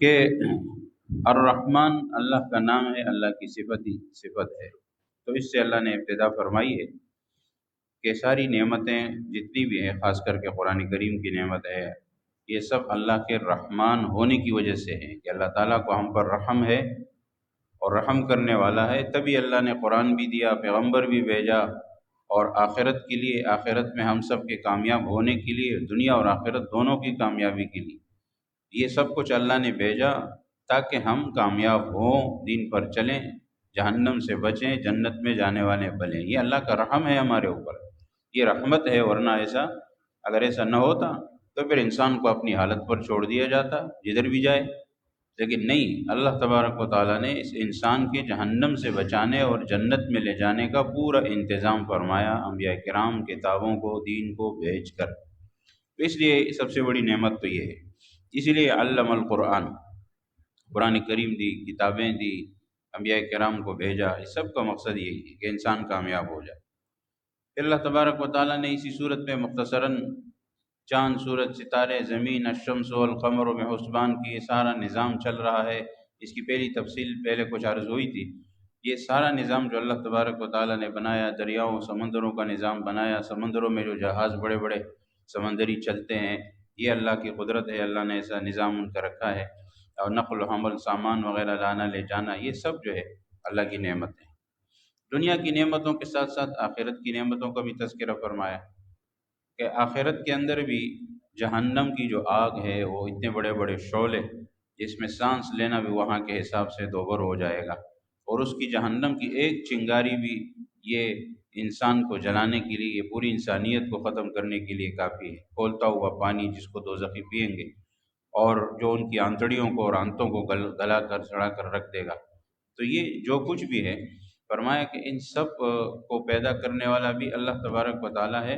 کہ الرحمن اللہ کا نام ہے، اللہ کی صفت ہے۔ تو اس سے اللہ نے ابتدا فرمائی ہے کہ ساری نعمتیں جتنی بھی ہیں، خاص کر کے قرآن کریم کی نعمت ہے، یہ سب اللہ کے رحمان ہونے کی وجہ سے ہے کہ اللہ تعالیٰ کو ہم پر رحم ہے اور رحم کرنے والا ہے، تبھی اللہ نے قرآن بھی دیا، پیغمبر بھی بھیجا، اور آخرت کے لیے، آخرت میں ہم سب کے کامیاب ہونے کے لیے، دنیا اور آخرت دونوں کی کامیابی کے لیے یہ سب کچھ اللہ نے بھیجا تاکہ ہم کامیاب ہوں، دین پر چلیں، جہنم سے بچیں، جنت میں جانے والے بنیں۔ یہ اللہ کا رحم ہے ہمارے اوپر، یہ رحمت ہے، ورنہ اگر ایسا نہ ہوتا تو پھر انسان کو اپنی حالت پر چھوڑ دیا جاتا جدھر بھی جائے۔ لیکن نہیں، اللہ تبارک و تعالیٰ نے اس انسان کے جہنم سے بچانے اور جنت میں لے جانے کا پورا انتظام فرمایا، انبیاء کرام کتابوں کو، دین کو بھیج کر۔ تو اس لیے سب سے بڑی نعمت تو یہ ہے، اسی لیے علم القرآن، قرآن کریم دی، کتابیں دی، انبیاء کرام کو بھیجا، اس سب کا مقصد یہی ہے کہ انسان کامیاب ہو جائے۔ پھر اللہ تبارک و تعالیٰ نے اسی صورت میں مختصراً چاند، سورج، ستارے، زمین، الشمس والقمر میں حسبان کی یہ سارا نظام چل رہا ہے، اس کی پہلی تفصیل پہلے کچھ عرض ہوئی تھی۔ یہ سارا نظام جو اللہ تبارک و تعالیٰ نے بنایا، دریاؤں، سمندروں کا نظام بنایا، سمندروں میں جو جہاز بڑے بڑے سمندری چلتے ہیں، یہ اللہ کی قدرت ہے، اللہ نے ایسا نظام ان کا رکھا ہے، اور نقل و حمل، سامان وغیرہ لانا لے جانا، یہ سب جو ہے اللہ کی نعمت ہے۔ دنیا کی نعمتوں کے ساتھ ساتھ آخرت کی نعمتوں کا بھی تذکرہ فرمایا کہ آخرت کے اندر بھی جہنم کی جو آگ ہے وہ اتنے بڑے بڑے شعلے، جس میں سانس لینا بھی وہاں کے حساب سے دوبر ہو جائے گا، اور اس کی جہنم کی ایک چنگاری بھی یہ انسان کو جلانے کے لیے، یہ پوری انسانیت کو ختم کرنے کے لیے کافی ہے۔ کھولتا ہوا پانی جس کو دوزخی پئیں گے، اور جو ان کی آنتڑیوں کو اور آنتوں کو گلا کر سڑا کر رکھ دے گا۔ تو یہ جو کچھ بھی ہے، فرمایا کہ ان سب کو پیدا کرنے والا بھی اللہ تبارک و تعالیٰ ہے،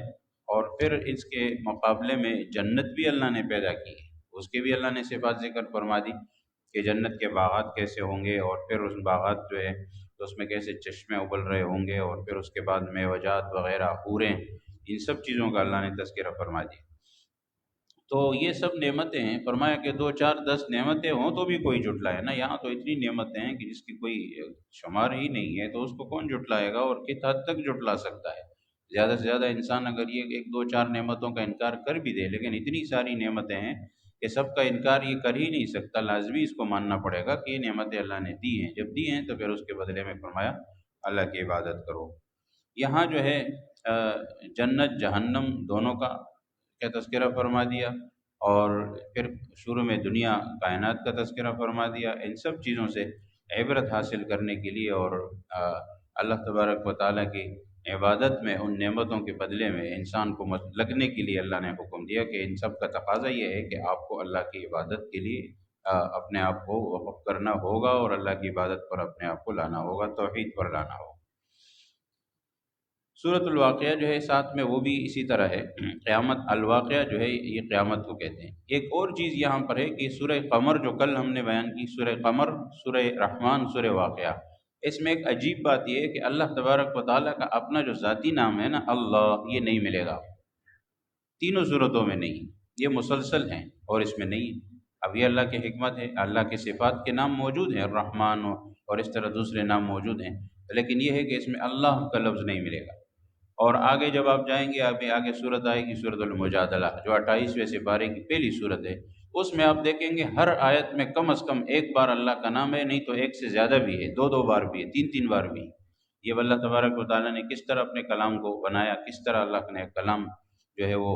اور پھر اس کے مقابلے میں جنت بھی اللہ نے پیدا کی ہے، اس کے بھی اللہ نے صفات ذکر فرما دی کہ جنت کے باغات کیسے ہوں گے، اور پھر اس باغات جو ہے تو اس میں کیسے چشمے ابل رہے ہوں گے، اور پھر اس کے بعد میوجات وغیرہ، حوریں، ان سب چیزوں کا اللہ نے تذکرہ فرما دیا۔ تو یہ سب نعمتیں ہیں، فرمایا کہ 2 4 10 نعمتیں ہوں تو بھی کوئی جھٹلائے نا، یہاں تو اتنی نعمتیں ہیں کہ جس کی کوئی شمار ہی نہیں ہے، تو اس کو کون جھٹلائے گا، اور کس حد تک جھٹلا سکتا ہے۔ زیادہ سے زیادہ انسان اگر یہ 1 2 4 نعمتوں کا انکار کر بھی دے، لیکن اتنی ساری نعمتیں ہیں کہ سب کا انکار یہ کر ہی نہیں سکتا، لازمی اس کو ماننا پڑے گا کہ یہ نعمتیں اللہ نے دی ہیں، جب دی ہیں تو پھر اس کے بدلے میں فرمایا اللہ کی عبادت کرو۔ یہاں جو ہے جنت جہنم دونوں کا تذکرہ فرما دیا، اور پھر شروع میں دنیا کائنات کا تذکرہ فرما دیا، ان سب چیزوں سے عبرت حاصل کرنے کے لیے، اور اللہ تبارک و تعالیٰ کی عبادت میں ان نعمتوں کے بدلے میں انسان کو لگنے کے لیے اللہ نے حکم دیا کہ ان سب کا تقاضا یہ ہے کہ آپ کو اللہ کی عبادت کے لیے اپنے آپ کو وقف کرنا ہوگا، اور اللہ کی عبادت پر اپنے آپ کو لانا ہوگا، توحید پر لانا ہوگا۔ سورۃ الواقعہ جو ہے ساتھ میں وہ بھی اسی طرح ہے، قیامت، الواقعہ جو ہے یہ قیامت کو کہتے ہیں۔ ایک اور چیز یہاں پر ہے کہ سورہ قمر جو کل ہم نے بیان کی، سورہ قمر، سورہ رحمان، سورہ واقعہ، اس میں ایک عجیب بات یہ ہے کہ اللہ تبارک و تعالیٰ کا اپنا جو ذاتی نام ہے نا، اللہ، یہ نہیں ملے گا تینوں صورتوں میں، نہیں، یہ مسلسل ہیں اور اس میں نہیں۔ اب یہ اللہ کی حکمت ہے، اللہ کے صفات کے نام موجود ہیں، الرحمن اور اس طرح دوسرے نام موجود ہیں، لیکن یہ ہے کہ اس میں اللہ کا لفظ نہیں ملے گا۔ اور آگے جب آپ جائیں گے، آگے صورت آئے گی، سورۃ المجادلہ، جو 28ویں سپارے کی پہلی صورت ہے، اس میں آپ دیکھیں گے ہر آیت میں کم از کم ایک بار اللہ کا نام ہے، نہیں تو ایک سے زیادہ بھی ہے، 2 2 بار بھی ہے، 3 3 بار بھی ہے۔ یہ اللہ تبارک و تعالیٰ نے کس طرح اپنے کلام کو بنایا، کس طرح اللہ نے کلام جو ہے وہ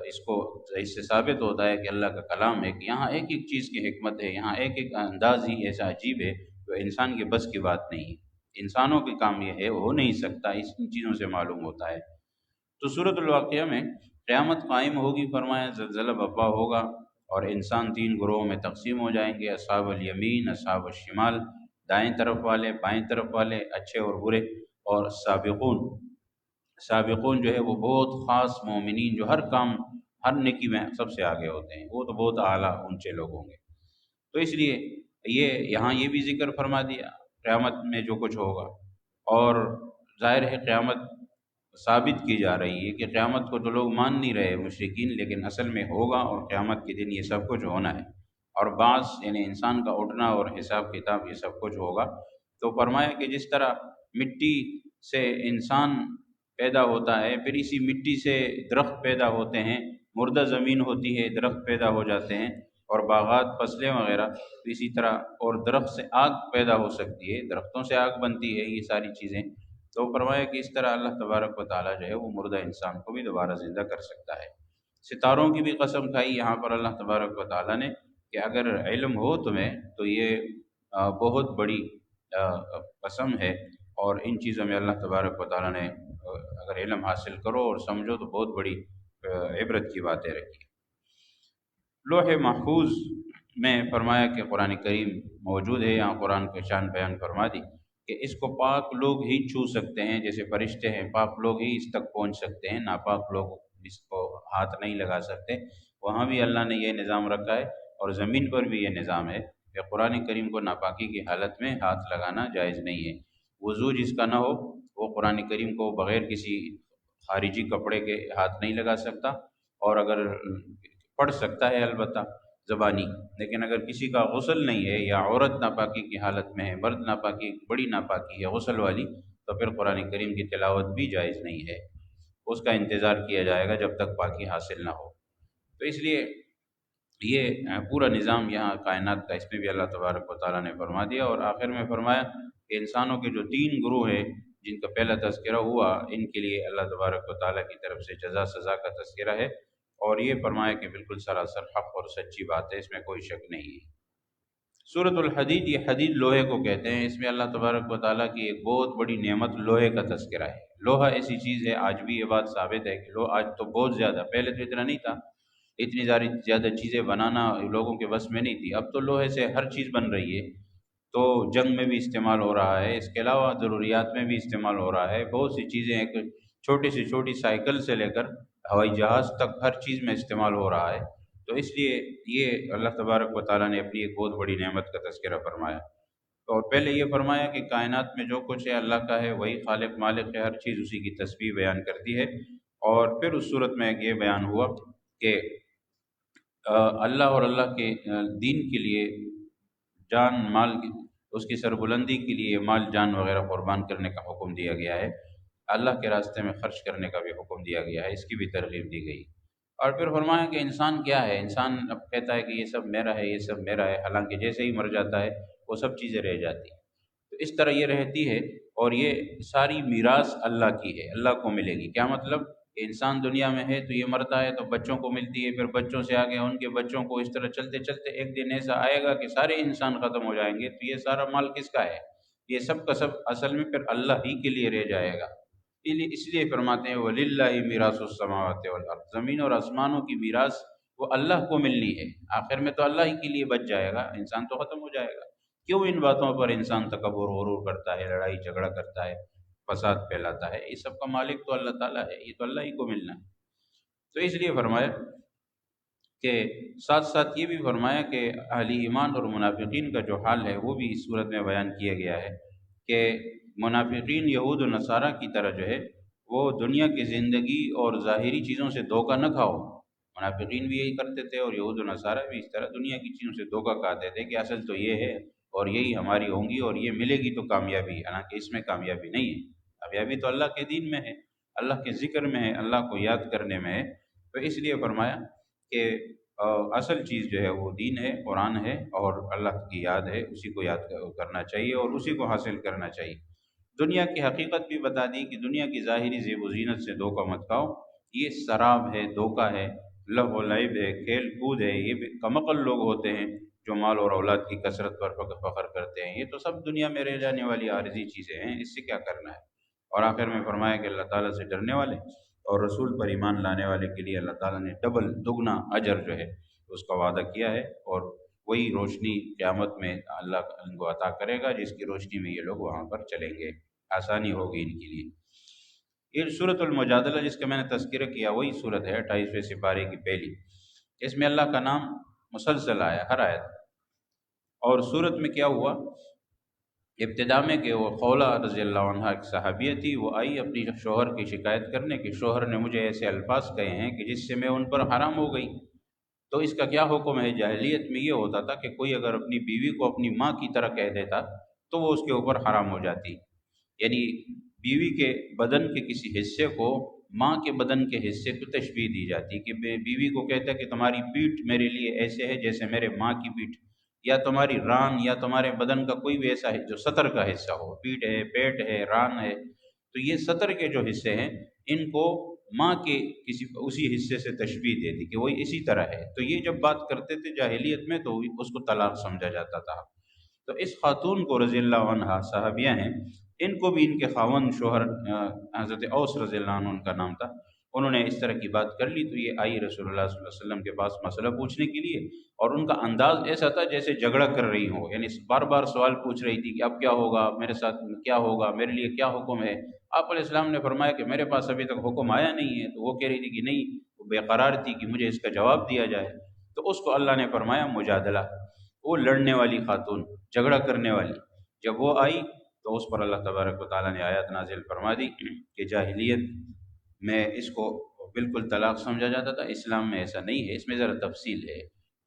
اس کو، اس سے ثابت ہوتا ہے کہ اللہ کا کلام ہے، کہ یہاں ایک ایک چیز کی حکمت ہے، یہاں ایک ایک انداز ہی ایسا عجیب ہے جو انسان کے بس کی بات نہیں ہے، انسانوں کے کام یہ ہے، ہو نہیں سکتا، ان چیزوں سے معلوم ہوتا ہے۔ تو سورۃ الواقعہ میں قیامت قائم ہوگی، فرمایا زلزلہ برپا ہوگا، اور انسان 3 گروہوں میں تقسیم ہو جائیں گے، اصحاب الیمین، اصحاب الشمال، دائیں طرف والے، بائیں طرف والے، اچھے اور برے، اور سابقون۔ سابقون جو ہے وہ بہت خاص مومنین، جو ہر کام، ہر نیکی میں سب سے آگے ہوتے ہیں، وہ تو بہت اعلیٰ اونچے لوگ ہوں گے۔ تو اس لیے یہاں یہ بھی ذکر فرما دیا قیامت میں جو کچھ ہوگا، اور ظاہر ہے قیامت ثابت کی جا رہی ہے کہ قیامت کو تو لوگ مان نہیں رہے مشرکین، لیکن اصل میں ہوگا، اور قیامت کے دن یہ سب کچھ ہونا ہے۔ اور بعض یعنی انسان کا اٹھنا اور حساب کتاب یہ سب کچھ ہوگا۔ تو فرمایا کہ جس طرح مٹی سے انسان پیدا ہوتا ہے، پھر اسی مٹی سے درخت پیدا ہوتے ہیں، مردہ زمین ہوتی ہے، درخت پیدا ہو جاتے ہیں، اور باغات، فصلیں وغیرہ، تو اسی طرح اور درخت سے آگ پیدا ہو سکتی ہے، درختوں سے آگ بنتی ہے، یہ ساری چیزیں۔ تو فرمایا کہ اس طرح اللہ تبارک و تعالیٰ جو ہے وہ مردہ انسان کو بھی دوبارہ زندہ کر سکتا ہے۔ ستاروں کی بھی قسم کھائی یہاں پر اللہ تبارک و تعالیٰ نے کہ اگر علم ہو تمہیں تو یہ بہت بڑی قسم ہے، اور ان چیزوں میں اللہ تبارک و تعالیٰ نے اگر علم حاصل کرو اور سمجھو تو بہت بڑی عبرت کی باتیں رکھی۔ لوح محفوظ میں فرمایا کہ قرآن کریم موجود ہے، یہاں قرآن کے شان بیان فرما دی کہ اس کو پاک لوگ ہی چھو سکتے ہیں، جیسے فرشتے ہیں پاک لوگ ہی اس تک پہنچ سکتے ہیں، ناپاک لوگ اس کو ہاتھ نہیں لگا سکتے۔ وہاں بھی اللہ نے یہ نظام رکھا ہے، اور زمین پر بھی یہ نظام ہے کہ قرآن کریم کو ناپاکی کی حالت میں ہاتھ لگانا جائز نہیں ہے۔ وضو جس کا نہ ہو وہ قرآن کریم کو بغیر کسی خارجی کپڑے کے ہاتھ نہیں لگا سکتا، اور اگر پڑھ سکتا ہے البتہ زبانی، لیکن اگر کسی کا غسل نہیں ہے یا عورت ناپاکی کی حالت میں ہے، مرد ناپاکی بڑی ناپاکی ہے غسل والی، تو پھر قرآن کریم کی تلاوت بھی جائز نہیں ہے، اس کا انتظار کیا جائے گا جب تک پاکی حاصل نہ ہو۔ تو اس لیے یہ پورا نظام یہاں کائنات کا، اس میں بھی اللہ تبارک و تعالیٰ نے فرما دیا، اور آخر میں فرمایا کہ انسانوں کے جو 3 گروہ ہیں جن کا پہلا تذکرہ ہوا، ان کے لیے اللہ تبارک و تعالیٰ کی طرف سے جزا سزا کا تذکرہ ہے، اور یہ فرمایا کہ بالکل سراسر حق اور سچی بات ہے، اس میں کوئی شک نہیں ہے۔ سورۃ الحدید، یہ حدید لوہے کو کہتے ہیں، اس میں اللہ تبارک و تعالیٰ کی ایک بہت بڑی نعمت لوہے کا تذکرہ ہے۔ لوہا ایسی چیز ہے، آج بھی یہ بات ثابت ہے کہ آج تو بہت زیادہ، پہلے تو اتنا نہیں تھا، اتنی زیادہ چیزیں بنانا لوگوں کے بس میں نہیں تھی، اب تو لوہے سے ہر چیز بن رہی ہے، تو جنگ میں بھی استعمال ہو رہا ہے، اس کے علاوہ ضروریات میں بھی استعمال ہو رہا ہے، بہت سی چیزیں، ایک چھوٹی سے چھوٹی سائیکل سے لے کر ہوائی جہاز تک ہر چیز میں استعمال ہو رہا ہے۔ تو اس لیے یہ اللہ تبارک و تعالیٰ نے اپنی ایک بہت بڑی نعمت کا تذکرہ فرمایا، اور پہلے یہ فرمایا کہ کائنات میں جو کچھ ہے اللہ کا ہے، وہی خالق مالک ہے، ہر چیز اسی کی تسبیح بیان کرتی ہے، اور پھر اس صورت میں یہ بیان ہوا کہ اللہ اور اللہ کے دین کے لیے جان مال، اس کی سربلندی کے لیے مال جان وغیرہ قربان کرنے کا حکم دیا گیا ہے، اللہ کے راستے میں خرچ کرنے کا بھی حکم دیا گیا ہے، اس کی بھی ترغیب دی گئی۔ اور پھر فرمایا کہ انسان کیا ہے، انسان اب کہتا ہے کہ یہ سب میرا ہے، یہ سب میرا ہے، حالانکہ جیسے ہی مر جاتا ہے وہ سب چیزیں رہ جاتی ہیں، تو اس طرح یہ رہتی ہے، اور یہ ساری میراث اللہ کی ہے، اللہ کو ملے گی۔ کیا مطلب کہ انسان دنیا میں ہے تو یہ مرتا ہے تو بچوں کو ملتی ہے، پھر بچوں سے آگے ان کے بچوں کو، اس طرح چلتے چلتے ایک دن ایسا آئے گا کہ سارے انسان ختم ہو جائیں گے، تو یہ سارا مال کس کا ہے؟ یہ سب کا سب اصل میں پھر اللہ ہی کے لیے رہ جائے گا۔ اس لیے فرماتے ہیں وَلِلَّهِ مِيرَاثُ السَّمَاوَاتِ وَالْأَرْضِ، زمین اور آسمانوں کی میراث وہ اللہ کو ملنی ہے، آخر میں تو اللہ ہی کے لیے بچ جائے گا، انسان تو ختم ہو جائے گا۔ کیوں ان باتوں پر انسان تکبر غرور کرتا ہے، لڑائی جھگڑا کرتا ہے، فساد پھیلاتا ہے؟ یہ سب کا مالک تو اللہ تعالیٰ ہے، یہ تو اللہ ہی کو ملنا ہے۔ تو اس لیے فرمایا کہ ساتھ ساتھ یہ بھی فرمایا کہ اہل ایمان اور منافقین کا جو حال ہے وہ بھی اس صورت میں بیان کیا گیا ہے کہ منافقین یہود و نصارہ کی طرح جو ہے وہ دنیا کی زندگی اور ظاہری چیزوں سے دھوکہ نہ کھاؤ۔ منافقین بھی یہی کرتے تھے، اور یہود و نصارہ بھی اس طرح دنیا کی چیزوں سے دھوکہ کھاتے تھے کہ اصل تو یہ ہے اور یہی ہماری ہوں گی اور یہ ملے گی تو کامیابی، حالانکہ اس میں کامیابی نہیں ہے، کامیابی تو اللہ کے دین میں ہے، اللہ کے ذکر میں ہے، اللہ کو یاد کرنے میں ہے۔ تو اس لیے فرمایا کہ اصل چیز جو ہے وہ دین ہے، قرآن ہے، اور اللہ کی یاد ہے، اسی کو یاد کرنا چاہیے اور اسی کو حاصل کرنا چاہیے۔ دنیا کی حقیقت بھی بتا دی کہ دنیا کی ظاہری زیب و زینت سے دھوکہ مت کھاؤ، یہ سراب ہے، دھوکہ ہے، لہو و لعب ہے، کھیل کود ہے، یہ بھی کمعقل لوگ ہوتے ہیں جو مال اور اولاد کی کثرت پر فخر کرتے ہیں، یہ تو سب دنیا میں رہ جانے والی عارضی چیزیں ہیں، اس سے کیا کرنا ہے۔ اور آخر میں فرمایا کہ اللہ تعالیٰ سے ڈرنے والے اور رسول پر ایمان لانے والے کے لیے اللہ تعالیٰ نے ڈبل دگنا اجر جو ہے اس کا وعدہ کیا ہے، اور وہی روشنی قیامت میں اللہ ان کو عطا کرے گا جس کی روشنی میں یہ لوگ وہاں پر چلیں گے، آسانی ہوگی ان کے لیے۔ یہ سورۃ المجادلہ جس کا میں نے تذکرہ کیا وہی سورت ہے، 28ویں سپارے کی پہلی، اس میں اللہ کا نام مسلسل آیا ہر آیت۔ اور سورت میں کیا ہوا، ابتدا میں کہ وہ خولہ رضی اللہ عنہ ایک صحابیہ تھی، وہ آئی اپنی شوہر کی شکایت کرنے کہ شوہر نے مجھے ایسے الفاظ کہے ہیں کہ جس سے میں ان پر حرام ہو گئی، تو اس کا کیا حکم ہے؟ جاہلیت میں یہ ہوتا تھا کہ کوئی اگر اپنی بیوی کو اپنی ماں کی طرح کہہ دیتا تو وہ اس کے اوپر حرام ہو جاتی، یعنی بیوی کے بدن کے کسی حصے کو ماں کے بدن کے حصے کو تشبیہ دی جاتی کہ بیوی کو کہتا ہے کہ تمہاری پیٹھ میرے لیے ایسے ہے جیسے میرے ماں کی پیٹھ، یا تمہاری ران یا تمہارے بدن کا کوئی بھی ایسا ہے جو سطر کا حصہ ہو، پیٹھ ہے، پیٹ ہے، ران ہے، تو یہ سطر کے جو حصے ہیں ان کو ماں کے کسی اسی حصے سے تشبیہ دے دی کہ وہی اسی طرح ہے۔ تو یہ جب بات کرتے تھے جاہلیت میں تو اس کو طلاق سمجھا جاتا تھا۔ تو اس خاتون کو رضی اللہ عنہا صحابیہ ہیں، ان کو بھی ان کے خاوند شوہر حضرت اوس رضی اللہ عنہ ان کا نام تھا، انہوں نے اس طرح کی بات کر لی تو یہ آئی رسول اللہ صلی اللہ علیہ وسلم کے پاس مسئلہ پوچھنے کے لیے، اور ان کا انداز ایسا تھا جیسے جھگڑا کر رہی ہوں، یعنی بار بار سوال پوچھ رہی تھی کہ اب کیا ہوگا میرے ساتھ، کیا ہوگا میرے لیے، کیا حکم ہے؟ آپ علیہ السلام نے فرمایا کہ میرے پاس ابھی تک حکم آیا نہیں ہے، تو وہ کہہ رہی تھی کہ نہیں، وہ بے قرار تھی کہ مجھے اس کا جواب دیا جائے، تو اس کو اللہ نے فرمایا مجادلہ، وہ لڑنے والی خاتون، جھگڑا کرنے والی، جب وہ آئی تو اس پر اللہ تبارک و تعالیٰ نے آیات نازل فرما دی کہ جاہلیت میں اس کو بالکل طلاق سمجھا جاتا تھا، اسلام میں ایسا نہیں ہے، اس میں ذرا تفصیل ہے۔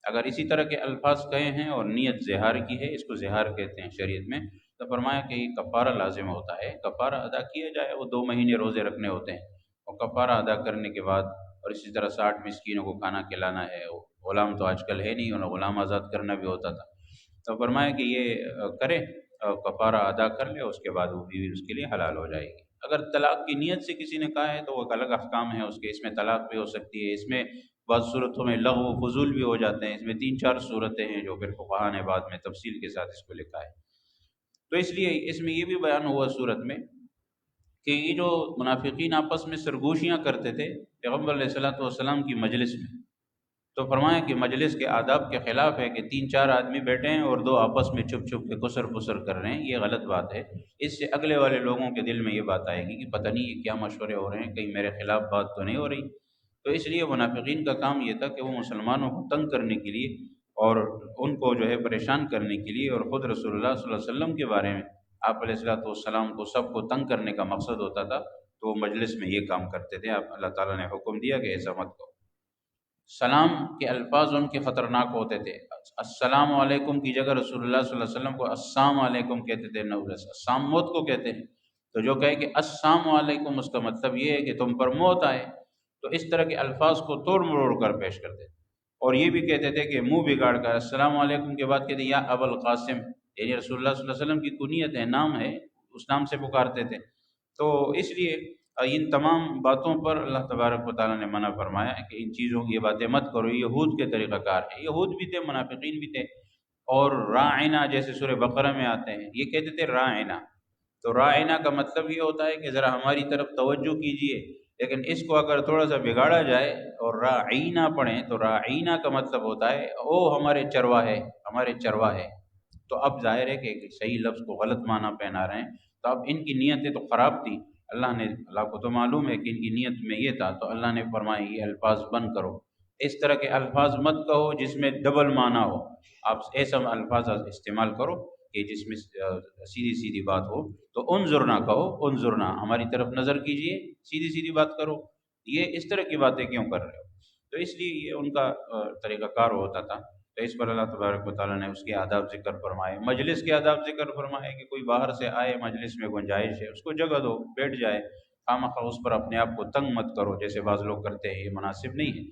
اگر اسی طرح کے الفاظ کہے ہیں اور نیت زہار کی ہے، اس کو زہار کہتے ہیں شریعت میں، تو فرمایا کہ یہ کفارہ لازم ہوتا ہے، کفارہ ادا کیا جائے، وہ 2 مہینے روزے رکھنے ہوتے ہیں، اور کفارہ ادا کرنے کے بعد، اور اسی طرح 60 مسکینوں کو کھانا کھلانا ہے، غلام تو آج کل ہے نہیں، انہیں غلام آزاد کرنا بھی ہوتا تھا، تو فرمایا کہ یہ کرے، کفارہ ادا کر لے، اس کے بعد وہ بیوی اس کے لیے حلال ہو جائے گی۔ اگر طلاق کی نیت سے کسی نے کہا ہے تو وہ ایک الگ احکام ہے اس کے، اس میں طلاق بھی ہو سکتی ہے، اس میں بعض صورتوں میں لغو و فضول بھی ہو جاتے ہیں، اس میں 3-4 صورتیں ہیں جو پھر فقہا نے بعد میں تفصیل کے ساتھ اس کو لکھا ہے۔ تو اس لیے اس میں یہ بھی بیان ہوا صورت میں کہ یہ جو منافقین آپس میں سرگوشیاں کرتے تھے پیغمبر علیہ الصلوۃ والسلام کی مجلس میں، تو فرمایا کہ مجلس کے آداب کے خلاف ہے کہ 3-4 آدمی بیٹھے ہیں اور 2 آپس میں چھپ چھپ کے کسر پسر کر رہے ہیں، یہ غلط بات ہے۔ اس سے اگلے والے لوگوں کے دل میں یہ بات آئے گی کہ پتہ نہیں یہ کیا مشورے ہو رہے ہیں، کہیں میرے خلاف بات تو نہیں ہو رہی۔ تو اس لیے منافقین کا کام یہ تھا کہ وہ مسلمانوں کو تنگ کرنے کے لیے اور ان کو جو ہے پریشان کرنے کے لیے، اور خود رسول اللہ صلی اللہ علیہ وسلم کے بارے میں آپ علیہ الصلوۃ والسلام کو سب کو تنگ کرنے کا مقصد ہوتا تھا، تو وہ مجلس میں یہ کام کرتے تھے۔ آپ اللہ تعالیٰ نے حکم دیا کہ ایسا مت کرو۔ سلام کے الفاظ ان کے خطرناک ہوتے تھے، السلام علیکم کی جگہ رسول اللہ صلی اللہ علیہ وسلم کو السلام علیکم کہتے تھے، السلام موت کو کہتے ہیں، تو جو کہے کہ السلام علیکم اس کا مطلب یہ ہے کہ تم پر موت آئے، تو اس طرح کے الفاظ کو توڑ مروڑ کر پیش کرتے تھے، اور یہ بھی کہتے تھے کہ منہ بگاڑ کر السلام علیکم کے بعد کہتے یا ابو القاسم، یعنی رسول اللہ صلی اللہ علیہ وسلم کی کنیت ہے، نام ہے، اس نام سے پکارتے تھے۔ تو اس لیے ان تمام باتوں پر اللہ تبارک و تعالیٰ نے منع فرمایا ہے کہ ان چیزوں کی یہ باتیں مت کرو، یہ یہود کے طریقہ کار ہے، یہود بھی تھے، منافقین بھی تھے۔ اور راعنا جیسے سورہ بقرہ میں آتے ہیں، یہ کہتے تھے راعنا، تو راعنا کا مطلب یہ ہوتا ہے کہ ذرا ہماری طرف توجہ کیجئے، لیکن اس کو اگر تھوڑا سا بگاڑا جائے اور راعینا پڑھیں تو راعینا کا مطلب ہوتا ہے او ہمارے چرواہے، ہمارے چرواہے، تو اب ظاہر ہے کہ صحیح لفظ کو غلط معنی پہنا رہے ہیں، تو اب ان کی نیتیں تو خراب تھی، اللہ کو تو معلوم ہے کہ ان کی نیت میں یہ تھا، تو اللہ نے فرمایا یہ الفاظ بند کرو، اس طرح کے الفاظ مت کہو جس میں ڈبل معنی ہو، آپ ایسا الفاظ استعمال کرو کہ جس میں سیدھی سیدھی بات ہو، تو انظرنا کہو، انظرنا ہماری طرف نظر کیجئے، سیدھی سیدھی بات کرو، یہ اس طرح کی باتیں کیوں کر رہے ہو؟ تو اس لیے یہ ان کا طریقہ کار ہوتا تھا۔ تو اس پر اللہ تبارک و تعالیٰ نے اس کے آداب ذکر فرمائے، مجلس کے آداب ذکر فرمائے کہ کوئی باہر سے آئے مجلس میں گنجائش ہے اس کو جگہ دو، بیٹھ جائے، خامخواہ اس پر اپنے آپ کو تنگ مت کرو جیسے بعض لوگ کرتے ہیں، یہ مناسب نہیں ہے۔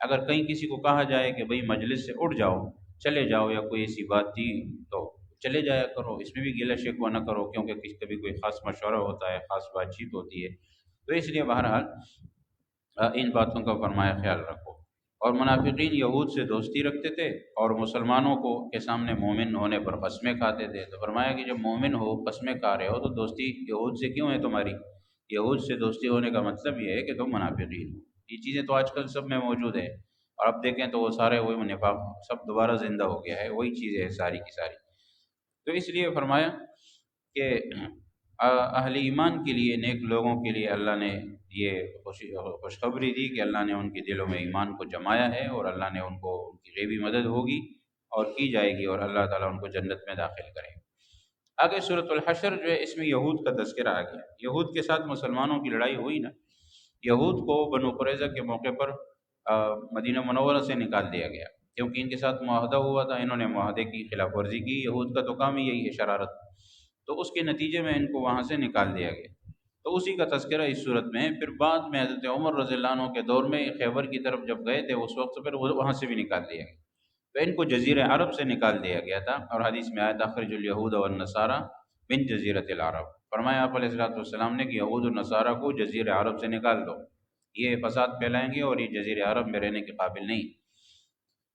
اگر کہیں کسی کو کہا جائے کہ بھئی مجلس سے اٹھ جاؤ، چلے جاؤ، یا کوئی ایسی بات تھی تو چلے جایا کرو، اس میں بھی گلہ شکوہ نہ کرو، کیونکہ کبھی کوئی خاص مشورہ ہوتا ہے، خاص بات چیت ہوتی ہے، تو اس لیے بہرحال ان باتوں کا فرمایا خیال رکھو۔ اور منافقین یہود سے دوستی رکھتے تھے اور مسلمانوں کو کے سامنے مومن ہونے پر قسمیں کھاتے تھے، تو فرمایا کہ جب مومن ہو، قسمیں کھا رہے ہو، تو دوستی یہود سے کیوں ہے تمہاری؟ یہود سے دوستی ہونے کا مطلب یہ ہے کہ تم منافقین ہو۔ یہ چیزیں تو آج کل سب میں موجود ہیں، اور اب دیکھیں تو وہ سارے وہی نفاق سب دوبارہ زندہ ہو گیا ہے، وہی چیزیں ہیں ساری کی ساری۔ تو اس لیے فرمایا کہ اہل ایمان کے لیے، نیک لوگوں کے لیے اللہ نے یہ خوشخبری دی کہ اللہ نے ان کے دلوں میں ایمان کو جمایا ہے، اور اللہ نے ان کو ان کی غیبی مدد ہوگی اور کی جائے گی، اور اللہ تعالیٰ ان کو جنت میں داخل کرے گا۔ آگے سورۃ الحشر جو ہے اس میں یہود کا تذکرہ آ گیا، یہود کے ساتھ مسلمانوں کی لڑائی ہوئی نا، یہود کو بنو قریظہ کے موقع پر مدینہ منورہ سے نکال دیا گیا، کیونکہ ان کے ساتھ معاہدہ ہوا تھا، انہوں نے معاہدے کی خلاف ورزی کی، یہود کا تو کام ہی یہی ہے شرارت، تو اس کے نتیجے میں ان کو وہاں سے نکال دیا گیا۔ تو اسی کا تذکرہ اس صورت میں ہے۔ پھر بعد میں حضرت عمر رضی اللہ عنہ کے دور میں خیبر کی طرف جب گئے تھے اس وقت پھر وہاں سے بھی نکال دیا گیا، تو ان کو جزیرہ عرب سے نکال دیا گیا تھا، اور حدیث میں آیا تھا اخرج الیہود والنصارى من جزیرۃ العرب، فرمایا آپ علیہ الصلوۃ والسلام نے کہ یہود اور نصارہ کو جزیرہ عرب سے نکال دو، یہ فساد پھیلائیں گے اور یہ جزیرہ عرب میں رہنے کے قابل نہیں۔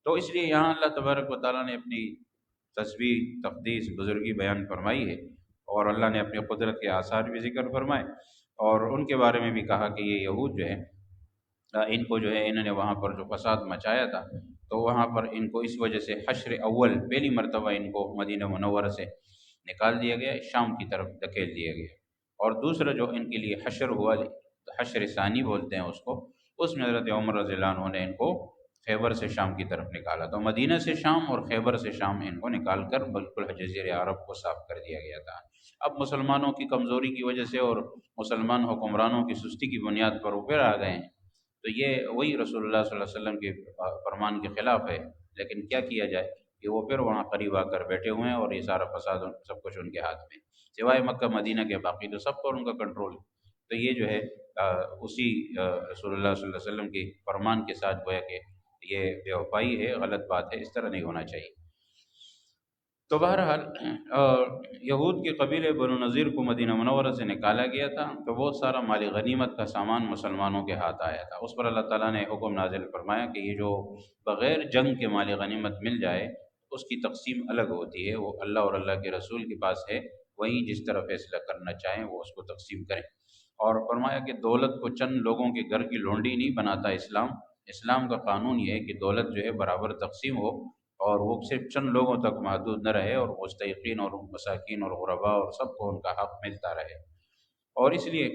تو اس لیے یہاں اللہ تبارک و تعالیٰ نے اپنی تسبیح، تقدیس، بزرگی بیان فرمائی ہے، اور اللہ نے اپنی قدرت کے آثار بھی ذکر فرمائے، اور ان کے بارے میں بھی کہا کہ یہ یہود جو ہے ان کو جو ہے انہوں نے وہاں پر جو فساد مچایا تھا، تو وہاں پر ان کو اس وجہ سے حشر اول پہلی مرتبہ ان کو مدینہ منورہ سے نکال دیا گیا، شام کی طرف دھکیل دیا گیا، اور دوسرا جو ان کے لیے حشر ہوا، حشر ثانی بولتے ہیں اس کو، اس میں حضرت عمر رضی اللہ عنہ نے ان کو خیبر سے شام کی طرف نکالا، تو مدینہ سے شام اور خیبر سے شام ان کو نکال کر بالکل جزیرہ عرب کو صاف کر دیا گیا تھا۔ اب مسلمانوں کی کمزوری کی وجہ سے اور مسلمان حکمرانوں کی سستی کی بنیاد پر اوپر آ گئے ہیں، تو یہ وہی رسول اللہ صلی اللہ علیہ وسلم کے فرمان کے خلاف ہے، لیکن کیا کیا جائے کہ وہ پھر وہاں قریب آ کر بیٹھے ہوئے ہیں، اور یہ سارا فساد سب کچھ ان کے ہاتھ میں، سوائے مکہ مدینہ کے باقی تو سب پر ان کا کنٹرول ہے۔ تو یہ جو ہے اسی رسول اللہ صلی اللہ علیہ وسلم کے فرمان کے ساتھ گویا کہ یہ بے وفائی ہے، غلط بات ہے، اس طرح نہیں ہونا چاہیے۔ تو بہرحال یہود کے قبیلے بنو نذیر کو مدینہ منورہ سے نکالا گیا تھا، تو بہت سارا مال غنیمت کا سامان مسلمانوں کے ہاتھ آیا تھا، اس پر اللہ تعالیٰ نے حکم نازل فرمایا کہ یہ جو بغیر جنگ کے مال غنیمت مل جائے اس کی تقسیم الگ ہوتی ہے، وہ اللہ اور اللہ کے رسول کے پاس ہے، وہیں جس طرح فیصلہ کرنا چاہیں وہ اس کو تقسیم کریں۔ اور فرمایا کہ دولت کو چند لوگوں کے گھر کی لونڈی نہیں بناتا اسلام، اسلام کا قانون یہ ہے کہ دولت جو ہے برابر تقسیم ہو، اور وہ صرف چند لوگوں تک محدود نہ رہے، اور مستحقین اور مساکین اور غرباء اور سب کو ان کا حق ملتا رہے۔ اور اس لیے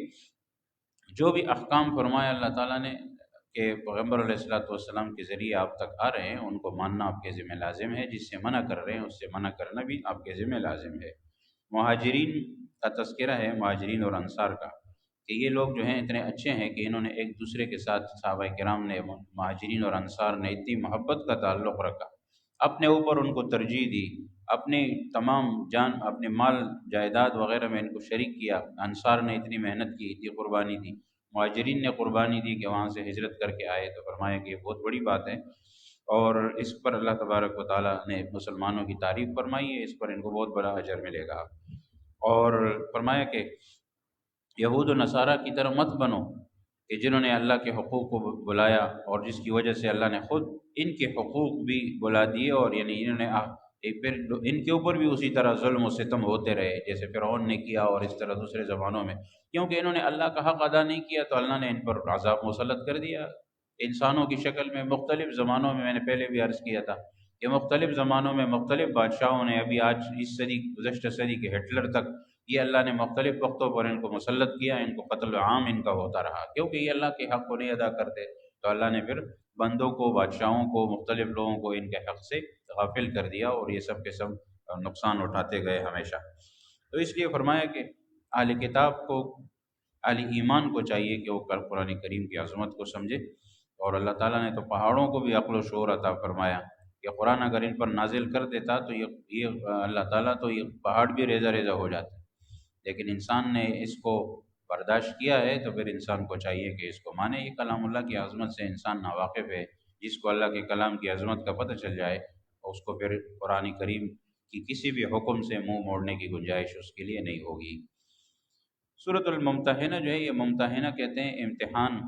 جو بھی احکام فرمایا اللہ تعالیٰ نے کہ پیغمبر علیہ الصلوۃ والسلام کے ذریعے آپ تک آ رہے ہیں، ان کو ماننا آپ کے ذمہ لازم ہے، جس سے منع کر رہے ہیں اس سے منع کرنا بھی آپ کے ذمہ لازم ہے۔ مہاجرین کا تذکرہ ہے، مہاجرین اور انصار کا، کہ یہ لوگ جو ہیں اتنے اچھے ہیں کہ انہوں نے ایک دوسرے کے ساتھ، صحابہ کرام نے، مہاجرین اور انصار نے اتنی محبت کا تعلق رکھا، اپنے اوپر ان کو ترجیح دی، اپنے تمام جان، اپنے مال جائیداد وغیرہ میں ان کو شریک کیا۔ انصار نے اتنی محنت کی، اتنی قربانی دی، مہاجرین نے قربانی دی کہ وہاں سے ہجرت کر کے آئے، تو فرمایا کہ یہ بہت بڑی بات ہے، اور اس پر اللہ تبارک و تعالیٰ نے مسلمانوں کی تعریف فرمائی ہے، اس پر ان کو بہت بڑا اجر ملے گا۔ اور فرمایا کہ یہود و نصارہ کی طرح مت بنو کہ جنہوں نے اللہ کے حقوق کو بلایا، اور جس کی وجہ سے اللہ نے خود ان کے حقوق بھی بلا دیے، اور یعنی انہوں نے پھر ان کے اوپر بھی اسی طرح ظلم و ستم ہوتے رہے جیسے فرعون نے کیا، اور اس طرح دوسرے زمانوں میں، کیونکہ انہوں نے اللہ کا حق ادا نہیں کیا تو اللہ نے ان پر عذاب مسلط کر دیا انسانوں کی شکل میں۔ مختلف زمانوں میں نے پہلے بھی عرض کیا تھا کہ مختلف زمانوں میں مختلف بادشاہوں نے، ابھی آج اس صدی، گزشتہ صدی کے ہٹلر تک، یہ اللہ نے مختلف وقتوں پر ان کو مسلط کیا، ان کو قتل عام ان کا ہوتا رہا، کیونکہ یہ اللہ کے حق کو نہیں ادا کرتے، تو اللہ نے پھر بندوں کو، بادشاہوں کو، مختلف لوگوں کو ان کے حق سے غافل کر دیا، اور یہ سب کے سب نقصان اٹھاتے گئے ہمیشہ۔ تو اس لیے فرمایا کہ اہل کتاب کو، اہل ایمان کو چاہیے کہ وہ قرآن کریم کی عظمت کو سمجھے، اور اللہ تعالیٰ نے تو پہاڑوں کو بھی عقل و شعور عطا فرمایا کہ قرآن اگر ان پر نازل کر دیتا تو یہ اللہ تعالیٰ تو یہ پہاڑ بھی ریزہ ریزہ ہو جاتے، لیکن انسان نے اس کو برداشت کیا ہے، تو پھر انسان کو چاہیے کہ اس کو مانے۔ یہ کلام اللہ کی عظمت سے انسان ناواقف ہے، جس کو اللہ کے کلام کی عظمت کا پتہ چل جائے اس کو پھر قرآن کریم کی کسی بھی حکم سے منہ موڑنے کی گنجائش اس کے لیے نہیں ہوگی۔ سورۃ الممتحنہ جو ہے، یہ ممتحنہ کہتے ہیں امتحان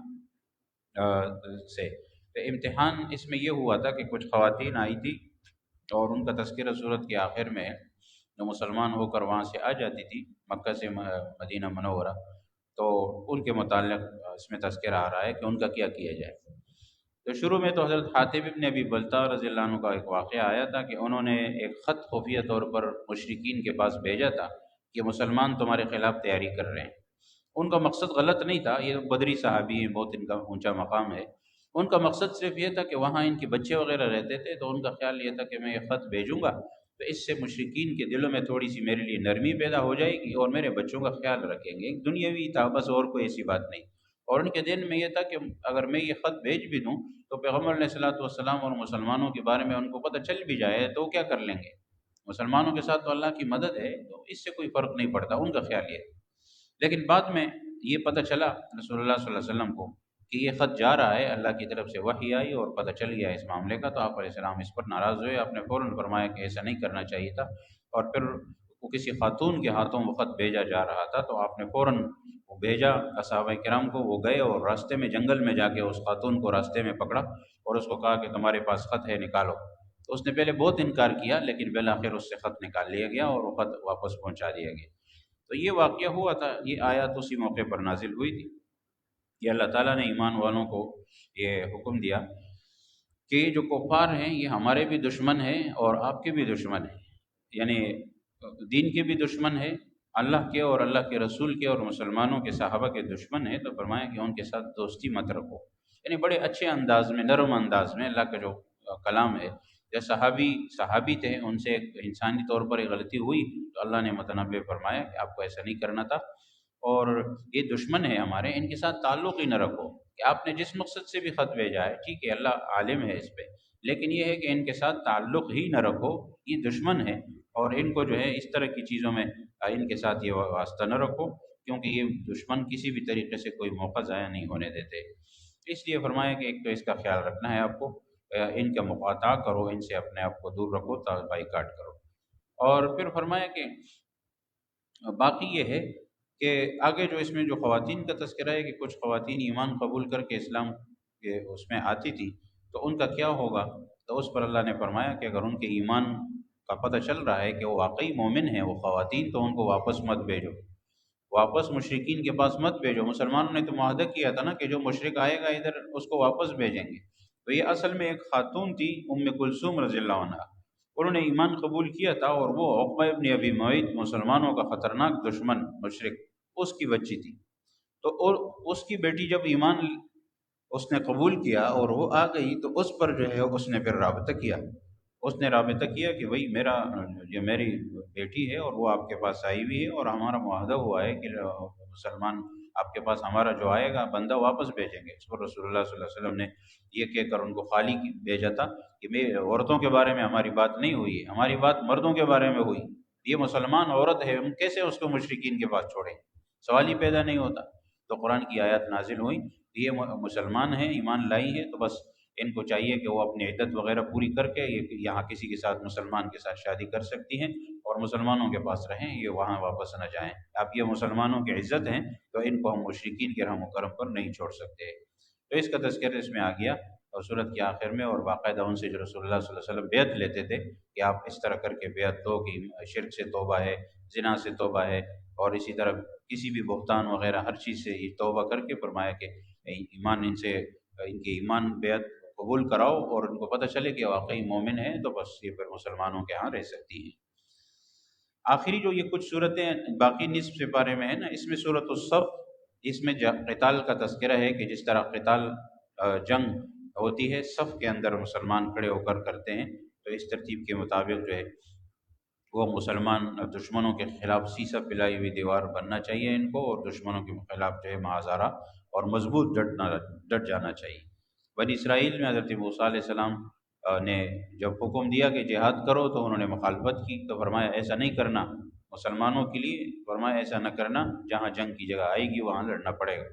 سے، تو امتحان اس میں یہ ہوا تھا کہ کچھ خواتین آئی تھی، اور ان کا تذکرہ سورت کے آخر میں ہے، جو مسلمان ہو کر وہاں سے آ جاتی تھی مکہ سے مدینہ منورہ، تو ان کے متعلق اس میں تذکرہ آ رہا ہے کہ ان کا کیا کیا جائے۔ تو شروع میں تو حضرت حاتب ابن ابی بلتع رضی اللہ عنہ کا ایک واقعہ آیا تھا کہ انہوں نے ایک خط خفیہ طور پر مشرکین کے پاس بھیجا تھا کہ مسلمان تمہارے خلاف تیاری کر رہے ہیں۔ ان کا مقصد غلط نہیں تھا، یہ بدری صحابی ہیں، بہت ان کا اونچا مقام ہے، ان کا مقصد صرف یہ تھا کہ وہاں ان کے بچے وغیرہ رہتے تھے، تو ان کا خیال یہ تھا کہ میں یہ خط بھیجوں گا تو اس سے مشرکین کے دلوں میں تھوڑی سی میرے لیے نرمی پیدا ہو جائے گی، اور میرے بچوں کا خیال رکھیں گے، ایک دنیاوی تھا بس، اور کوئی ایسی بات نہیں۔ اور ان کے دین میں یہ تھا کہ اگر میں یہ خط بھیج بھی دوں تو پیغمبر علیہ الصلوۃ والسلام اور مسلمانوں کے بارے میں ان کو پتہ چل بھی جائے تو وہ کیا کر لیں گے، مسلمانوں کے ساتھ تو اللہ کی مدد ہے، تو اس سے کوئی فرق نہیں پڑتا، ان کا خیال یہ ہے۔ لیکن بعد میں یہ پتہ چلا رسول اللہ صلی اللہ علیہ وسلم کو کہ یہ خط جا رہا ہے، اللہ کی طرف سے وحی آئی اور پتہ چل گیا اس معاملے کا، تو آپ علیہ السلام اس پر ناراض ہوئے، آپ نے فوراً فرمایا کہ ایسا نہیں کرنا چاہیے تھا، اور پھر وہ کسی خاتون کے ہاتھوں وہ خط بھیجا جا رہا تھا تو آپ نے فوراً وہ بھیجا صحابہ کرام کو، وہ گئے اور راستے میں جنگل میں جا کے اس خاتون کو راستے میں پکڑا اور اس کو کہا کہ تمہارے پاس خط ہے نکالو، تو اس نے پہلے بہت انکار کیا لیکن بالآخر اس سے خط نکال لیا گیا اور وہ خط واپس پہنچا دیا گیا۔ تو یہ واقعہ ہوا تھا، یہ آیات اسی موقع پر نازل ہوئی تھی کہ اللہ تعالیٰ نے ایمان والوں کو یہ حکم دیا کہ یہ جو کفار ہیں یہ ہمارے بھی دشمن ہیں اور آپ کے بھی دشمن ہیں، یعنی دین کے بھی دشمن ہیں، اللہ کے اور اللہ کے رسول کے اور مسلمانوں کے صحابہ کے دشمن ہیں، تو فرمایا کہ ان کے ساتھ دوستی مت رکھو، یعنی بڑے اچھے انداز میں، نرم انداز میں اللہ کا جو کلام ہے۔ جو صحابی تھے، ان سے ایک انسانی طور پر ایک غلطی ہوئی تو اللہ نے متنبہ فرمایا کہ آپ کو ایسا نہیں کرنا تھا، اور یہ دشمن ہے ہمارے، ان کے ساتھ تعلق ہی نہ رکھو، کہ آپ نے جس مقصد سے بھی خط بھیجا ہے ٹھیک ہے، اللہ عالم ہے اس پہ، لیکن یہ ہے کہ ان کے ساتھ تعلق ہی نہ رکھو، یہ دشمن ہے، اور ان کو جو ہے اس طرح کی چیزوں میں ان کے ساتھ یہ واسطہ نہ رکھو، کیونکہ یہ دشمن کسی بھی طریقے سے کوئی موقع ضائع نہیں ہونے دیتے۔ اس لیے فرمایا کہ ایک تو اس کا خیال رکھنا ہے آپ کو، ان کا مقاطع کرو، ان سے اپنے آپ کو دور رکھو، بائیکاٹ کرو۔ اور پھر فرمایا کہ باقی یہ ہے کہ آگے جو اس میں جو خواتین کا تذکرہ ہے کہ کچھ خواتین ایمان قبول کر کے اسلام کے اس میں آتی تھی تو ان کا کیا ہوگا، تو اس پر اللہ نے فرمایا کہ اگر ان کے ایمان کا پتہ چل رہا ہے کہ وہ واقعی مومن ہیں وہ خواتین، تو ان کو واپس مت بھیجو، واپس مشرکین کے پاس مت بھیجو۔ مسلمانوں نے تو معاہدہ کیا تھا نا کہ جو مشرک آئے گا ادھر اس کو واپس بھیجیں گے، تو یہ اصل میں ایک خاتون تھی ام کلثوم رضی اللہ عنہ، انہوں نے ایمان قبول کیا تھا، اور وہ عقبہ ابن ابی معیط مسلمانوں کا خطرناک دشمن مشرک، اس کی بچی تھی، تو اس کی بیٹی جب ایمان اس نے قبول کیا اور وہ آ گئی تو اس پر جو ہے اس نے پھر رابطہ کیا، اس نے رابطہ کیا کہ بھئی میرا یہ میری بیٹی ہے اور وہ آپ کے پاس آئی ہوئی ہے، اور ہمارا معاہدہ ہوا ہے کہ مسلمان آپ کے پاس ہمارا جو آئے گا بندہ واپس بھیجیں گے۔ اس پر رسول اللہ صلی اللہ علیہ وسلم نے یہ کہہ کر ان کو خالی بھیجا تھا کہ میں عورتوں کے بارے میں ہماری بات نہیں ہوئی ہے، ہماری بات مردوں کے بارے میں ہوئی، یہ مسلمان عورت ہے، ہم کیسے اس کو مشرکین کے پاس چھوڑیں، سوال ہی پیدا نہیں ہوتا۔ تو قرآن کی آیات نازل ہوئیں، یہ مسلمان ہیں، ایمان لائی ہیں، تو بس ان کو چاہیے کہ وہ اپنی عدت وغیرہ پوری کر کے یہاں کسی کے ساتھ مسلمان کے ساتھ شادی کر سکتی ہیں اور مسلمانوں کے پاس رہیں، یہ وہاں واپس نہ جائیں۔ اب یہ مسلمانوں کی عزت ہیں تو ان کو ہم مشرکین کے رحم و کرم پر نہیں چھوڑ سکتے۔ تو اس کا تذکرہ اس میں آ گیا، اور صورت کے آخر میں، اور باقاعدہ ان سے جو رسول اللہ صلی اللہ علیہ وسلم بیعت لیتے تھے کہ آپ اس طرح کر کے بیعت دو کہ شرک سے توبہ ہے، زنا سے توبہ ہے، اور اسی طرح کسی بھی بہتان وغیرہ ہر چیز سے یہ توبہ کر کے فرمایا کہ ایمان ان سے ان کے ایمان بیعت قبول کراؤ اور ان کو پتہ چلے کہ واقعی مومن ہیں، تو بس یہ پھر مسلمانوں کے ہاں رہ سکتی ہیں۔ آخری جو یہ کچھ صورتیں باقی نصف سپارے میں ہیں نا، اس میں صورت الصف، اس میں قتال کا تذکرہ ہے کہ جس طرح قتال جنگ ہوتی ہے صف کے اندر مسلمان کھڑے ہو کر کرتے ہیں، تو اس ترتیب کے مطابق جو ہے وہ مسلمان دشمنوں کے خلاف سیسہ پلائی ہوئی دیوار بننا چاہیے ان کو، اور دشمنوں کے خلاف جو ہے معاذارہ اور مضبوط ڈٹ جانا چاہیے۔ بنی اسرائیل میں حضرت موسیٰ علیہ السلام نے جب حکم دیا کہ جہاد کرو تو انہوں نے مخالفت کی، تو فرمایا ایسا نہیں کرنا، مسلمانوں کے لیے فرمایا ایسا نہ کرنا، جہاں جنگ کی جگہ آئے گی وہاں لڑنا پڑے گا۔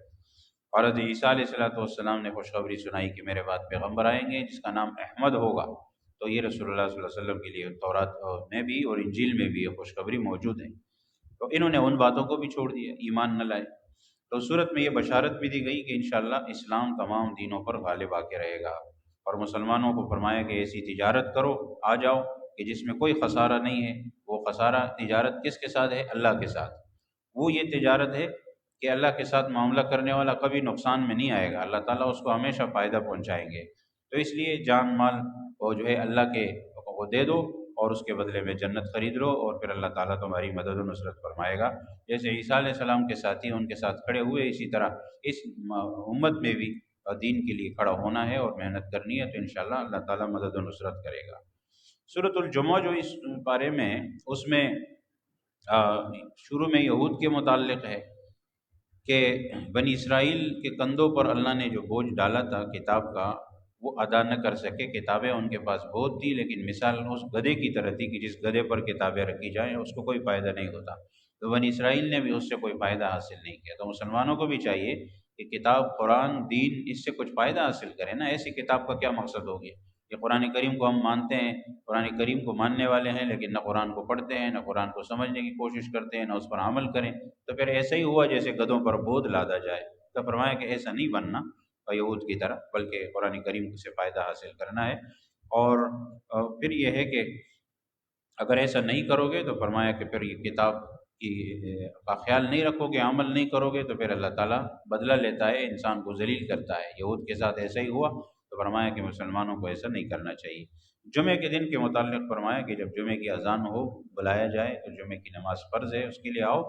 اور حضرت عیسیٰ علیہ السلام نے خوشخبری سنائی کہ میرے بعد پیغمبر آئیں گے جس کا نام احمد ہوگا، تو یہ رسول اللہ صلی اللہ علیہ وسلم کے لیے تورات میں بھی اور انجیل میں بھی یہ خوشخبری موجود ہے، تو انہوں نے ان باتوں کو بھی چھوڑ دیا، ایمان نہ لائے۔ تو صورت میں یہ بشارت بھی دی گئی کہ انشاءاللہ اسلام تمام دینوں پر غالب آ کے رہے گا، اور مسلمانوں کو فرمایا کہ ایسی تجارت کرو، آ جاؤ کہ جس میں کوئی خسارہ نہیں ہے۔ وہ خسارہ تجارت کس کے ساتھ ہے؟ اللہ کے ساتھ۔ وہ یہ تجارت ہے کہ اللہ کے ساتھ معاملہ کرنے والا کبھی نقصان میں نہیں آئے گا، اللہ تعالیٰ اس کو ہمیشہ فائدہ پہنچائیں گے۔ تو اس لیے جان مال وہ جو ہے اللہ کے وہ دے دو، اور اس کے بدلے میں جنت خرید لو، اور پھر اللہ تعالیٰ تمہاری مدد و نصرت فرمائے گا۔ جیسے عیسیٰ علیہ السلام کے ساتھی ان کے ساتھ کھڑے ہوئے، اسی طرح اس امت میں بھی دین کے لیے کھڑا ہونا ہے اور محنت کرنی ہے، تو انشاءاللہ اللہ تعالیٰ مدد و نصرت کرے گا۔ سورۃ الجمعہ جو اس بارے میں، اس میں شروع میں یہود کے متعلق ہے، کہ بنی اسرائیل کے کندھوں پر اللہ نے جو بوجھ ڈالا تھا کتاب کا وہ ادا نہ کر سکے۔ کتابیں ان کے پاس بہت تھی، لیکن مثال اس گدھے کی طرح تھی کہ جس گدھے پر کتابیں رکھی جائیں اس کو کوئی فائدہ نہیں ہوتا۔ تو بنی اسرائیل نے بھی اس سے کوئی فائدہ حاصل نہیں کیا۔ تو مسلمانوں کو بھی چاہیے کہ کتاب، قرآن، دین، اس سے کچھ فائدہ حاصل کریں نا۔ ایسی کتاب کا کیا مقصد ہو گیا کہ قرآن کریم کو ہم مانتے ہیں، قرآن کریم کو ماننے والے ہیں، لیکن نہ قرآن کو پڑھتے ہیں، نہ قرآن کو سمجھنے کی کوشش کرتے ہیں، نہ اس پر عمل کریں، تو پھر ایسا ہی ہوا جیسے گدھوں پر بودھ لادا جائے۔ تو فرمایا کہ ایسا نہیں بننا یہود کی طرح، بلکہ قرآن کریم سے فائدہ حاصل کرنا ہے۔ اور پھر یہ ہے کہ اگر ایسا نہیں کرو گے تو فرمایا کہ پھر یہ کتاب کی کا خیال نہیں رکھو گے، عمل نہیں کرو گے، تو پھر اللہ تعالیٰ بدلہ لیتا ہے، انسان کو ذلیل کرتا ہے۔ یہود کے ساتھ ایسا ہی ہوا، تو فرمایا کہ مسلمانوں کو ایسا نہیں کرنا چاہیے۔ جمعے کے دن کے متعلق فرمایا کہ جب جمعے کی اذان ہو، بلایا جائے، تو جمعے کی نماز فرض ہے، اس کے لیے آؤ،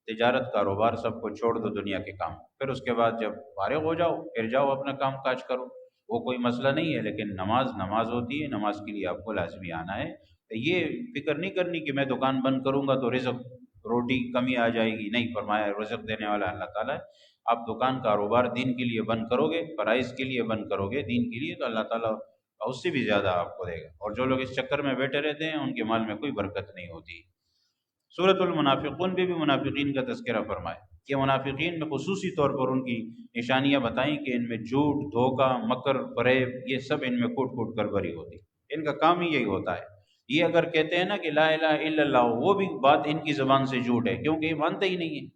تجارت، کاروبار سب کو چھوڑ دو، دنیا کے کام، پھر اس کے بعد جب فارغ ہو جاؤ پھر جاؤ اپنا کام کاج کرو، وہ کوئی مسئلہ نہیں ہے۔ لیکن نماز ہوتی ہے، نماز کے لیے آپ کو لازمی آنا ہے۔ یہ فکر نہیں کرنی کہ میں دکان بند کروں گا تو رزق، روٹی کمی آ جائے گی، نہیں، فرمایا رزق دینے والا اللہ تعالیٰ ہے۔ آپ دکان، کاروبار دین کے لیے بند کرو گے، فرائض کے لیے بند کرو گے، دین کے لیے، تو اللہ تعالیٰ اس سے بھی زیادہ آپ کو دے گا۔ اور جو لوگ اس چکر میں بیٹھے رہتے ہیں ان کے مال میں کوئی برکت نہیں ہوتی۔ سورۃ المنافقون بھی منافقین کا تذکرہ فرمائے کہ منافقین میں خصوصی طور پر ان کی نشانیاں بتائیں کہ ان میں جھوٹ، دھوکہ، مکر، فریب، یہ سب ان میں کوٹ کوٹ کر بھری ہوتی، ان کا کام ہی یہی ہوتا ہے۔ یہ اگر کہتے ہیں نا کہ لا الہ الا اللہ، وہ بھی بات ان کی زبان سے جھوٹ ہے، کیونکہ یہ مانتے ہی نہیں ہیں،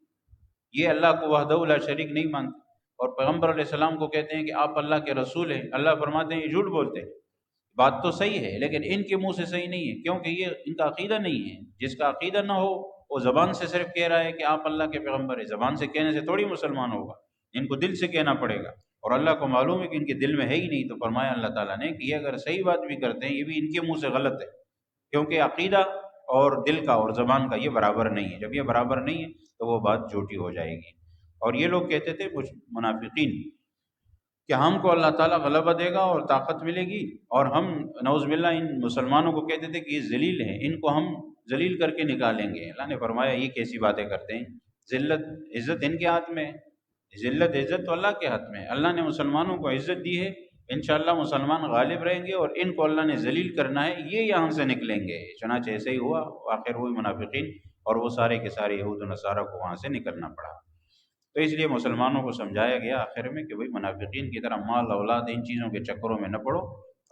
یہ اللہ کو وحدہ لا شریک نہیں مانتے، اور پیغمبر علیہ السلام کو کہتے ہیں کہ آپ اللہ کے رسول ہیں، اللہ فرماتے ہیں یہ جھوٹ بولتے ہیں۔ بات تو صحیح ہے لیکن ان کے منہ سے صحیح نہیں ہے، کیونکہ یہ ان کا عقیدہ نہیں ہے۔ جس کا عقیدہ نہ ہو وہ زبان سے صرف کہہ رہا ہے کہ آپ اللہ کے پیغمبر ہیں، زبان سے کہنے سے تھوڑی مسلمان ہوگا، ان کو دل سے کہنا پڑے گا، اور اللہ کو معلوم ہے کہ ان کے دل میں ہے ہی نہیں۔ تو فرمایا اللہ تعالیٰ نے کہ یہ اگر صحیح بات بھی کرتے ہیں یہ بھی ان کے منہ سے غلط ہے، کیونکہ عقیدہ اور دل کا اور زبان کا یہ برابر نہیں ہے۔ جب یہ برابر نہیں ہے تو وہ بات جھوٹی ہو جائے گی۔ اور یہ لوگ کہتے تھے کچھ منافقین کہ ہم کو اللہ تعالیٰ غلبہ دے گا اور طاقت ملے گی، اور ہم نعوذ باللہ ان مسلمانوں کو کہتے تھے کہ یہ ذلیل ہیں، ان کو ہم ذلیل کر کے نکالیں گے۔ اللہ نے فرمایا یہ کیسی باتیں کرتے ہیں، ذلت عزت ان کے ہاتھ میں ہے، ذلت عزت تو اللہ کے ہاتھ میں ہے۔ اللہ نے مسلمانوں کو عزت دی ہے، انشاءاللہ مسلمان غالب رہیں گے، اور ان کو اللہ نے ذلیل کرنا ہے، یہ یہاں سے نکلیں گے۔ چنانچہ ایسے ہی ہوا، آخر ہوئی منافقین، اور وہ سارے کے سارے یہود و نصارہ کو وہاں سے نکلنا پڑا۔ تو اس لیے مسلمانوں کو سمجھایا گیا آخر میں کہ بھئی منافقین کی طرح مال، اولاد، ان چیزوں کے چکروں میں نہ پڑو،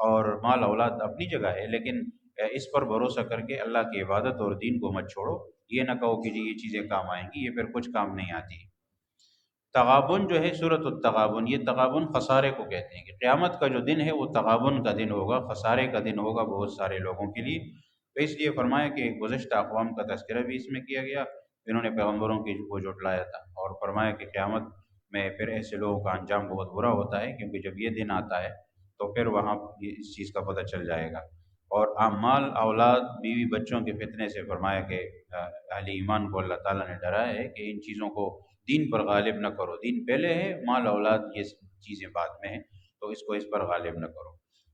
اور مال اولاد اپنی جگہ ہے، لیکن اس پر بھروسہ کر کے اللہ کی عبادت اور دین کو مت چھوڑو۔ یہ نہ کہو کہ جی یہ چیزیں کام آئیں گی، یہ پھر کچھ کام نہیں آتی۔ تغابن جو ہے، سورۃ التغابن، یہ تغابن خسارے کو کہتے ہیں کہ قیامت کا جو دن ہے وہ تغابن کا دن ہوگا، خسارے کا دن ہوگا بہت سارے لوگوں کے لیے۔ تو اس لیے فرمایا کہ گزشتہ اقوام کا تذکرہ بھی اس میں کیا گیا، جنہوں نے پیغمبروں کی کو جھٹلایا تھا، اور فرمایا کہ قیامت میں پھر ایسے لوگوں کا انجام بہت برا ہوتا ہے، کیونکہ جب یہ دن آتا ہے تو پھر وہاں اس چیز کا پتہ چل جائے گا۔ اور مال، اولاد، بیوی بچوں کے فتنے سے فرمایا کہ اہل ایمان کو اللہ تعالیٰ نے ڈرایا ہے کہ ان چیزوں کو دین پر غالب نہ کرو، دین پہلے ہے، مال اولاد یہ چیزیں بعد میں ہیں، تو اس کو اس پر غالب نہ کرو۔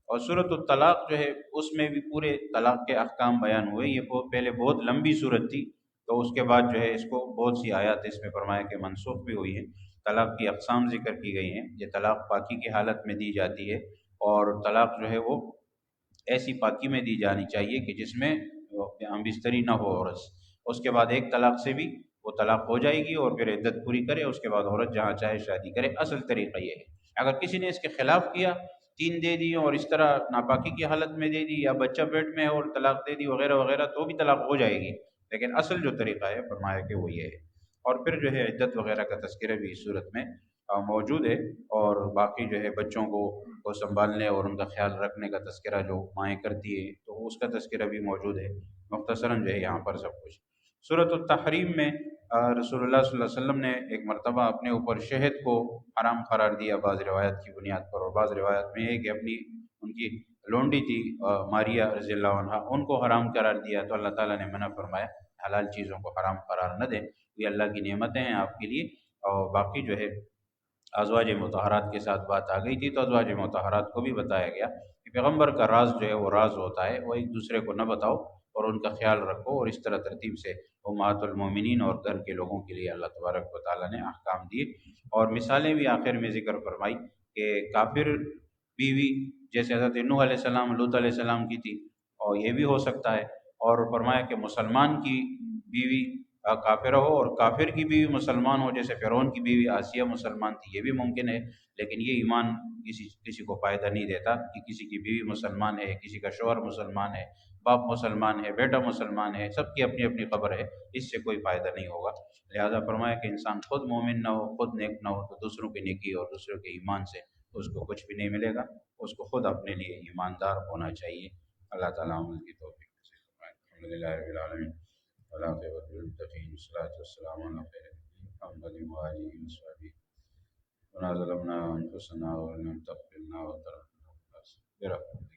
اور سورۃ الطلاق جو ہے اس میں بھی پورے طلاق کے احکام بیان ہوئے۔ یہ پہلے بہت لمبی صورت تھی، تو اس کے بعد جو ہے اس کو بہت سی آیات اس میں فرمایا کہ منسوخ بھی ہوئی ہیں۔ طلاق کی اقسام ذکر کی گئی ہیں، یہ طلاق پاکی کی حالت میں دی جاتی ہے، اور طلاق جو ہے وہ ایسی پاکی میں دی جانی چاہیے کہ جس میں ہم بستری نہ ہو عورت، اس کے بعد ایک طلاق سے بھی وہ طلاق ہو جائے گی، اور پھر عدت پوری کرے، اس کے بعد عورت جہاں چاہے شادی کرے۔ اصل طریقہ یہ ہے، اگر کسی نے اس کے خلاف کیا، 3 دے دی اور اس طرح ناپاکی کی حالت میں دے دی، یا بچہ پیٹ میں ہے اور طلاق دے دی وغیرہ وغیرہ، تو بھی طلاق ہو جائے گی، لیکن اصل جو طریقہ ہے فرمایا کہ وہ یہ ہے۔ اور پھر جو ہے عدت وغیرہ کا تذکرہ بھی اس صورت میں موجود ہے، اور باقی جو ہے بچوں کو سنبھالنے اور ان کا خیال رکھنے کا تذکرہ جو مائیں کرتی ہے تو اس کا تذکرہ بھی موجود ہے۔ مختصراً جو ہے یہاں پر سب کچھ۔ سورۃ التحریم میں رسول اللہ صلی اللہ علیہ وسلم نے ایک مرتبہ اپنے اوپر شہد کو حرام قرار دیا بعض روایت کی بنیاد پر، اور بعض روایت میں ہے کہ ان کی لونڈی تھی ماریا رضی اللہ عنہ، ان کو حرام قرار دیا، تو اللہ تعالیٰ نے منع فرمایا حلال چیزوں کو حرام قرار نہ دیں، یہ اللہ کی نعمتیں ہیں آپ کے لیے۔ اور باقی جو ہے ازواج مطہرات کے ساتھ بات آ گئی تھی، تو ازواج مطہرات کو بھی بتایا گیا کہ پیغمبر کا راز جو ہے وہ راز ہوتا ہے، وہ ایک دوسرے کو نہ بتاؤ، اور ان کا خیال رکھو، اور اس طرح ترتیب سے امہات المومنین اور گھر کے لوگوں کے لیے اللہ تبارک و تعالیٰ نے احکام دیے، اور مثالیں بھی آخر میں ذکر فرمائی کہ کافر بیوی جیسے حضرت نوح علیہ السلام، لوط علیہ السلام کی تھی، اور یہ بھی ہو سکتا ہے، اور فرمایا کہ مسلمان کی بیوی کافر ہو اور کافر کی بیوی مسلمان ہو، جیسے فرعون کی بیوی آسیہ مسلمان تھی، یہ بھی ممکن ہے، لیکن یہ ایمان کسی کو فائدہ نہیں دیتا کہ کسی کی بیوی مسلمان ہے، کسی کا شوہر مسلمان ہے، باپ مسلمان ہے، بیٹا مسلمان ہے، سب کی اپنی اپنی خبر ہے، اس سے کوئی فائدہ نہیں ہوگا۔ لہذا فرمایا کہ انسان خود مومن نہ ہو، خود نیک نہ ہو، تو دوسروں کی نیکی اور دوسروں کے ایمان سے اس کو کچھ بھی نہیں ملے گا، اس کو خود اپنے لیے ایماندار ہونا چاہیے۔ اللہ تعالیٰ عمل کی توفیق نصیب فرمائے۔ الحمد للہ رب العالمین، والعاقبۃ للمتقین، والصلاۃ والسلام علی خیر محمد وآلہ وصحبہ۔ ربنا ظلمنا انفسنا وان لم تغفر لنا وترحمنا برحمتک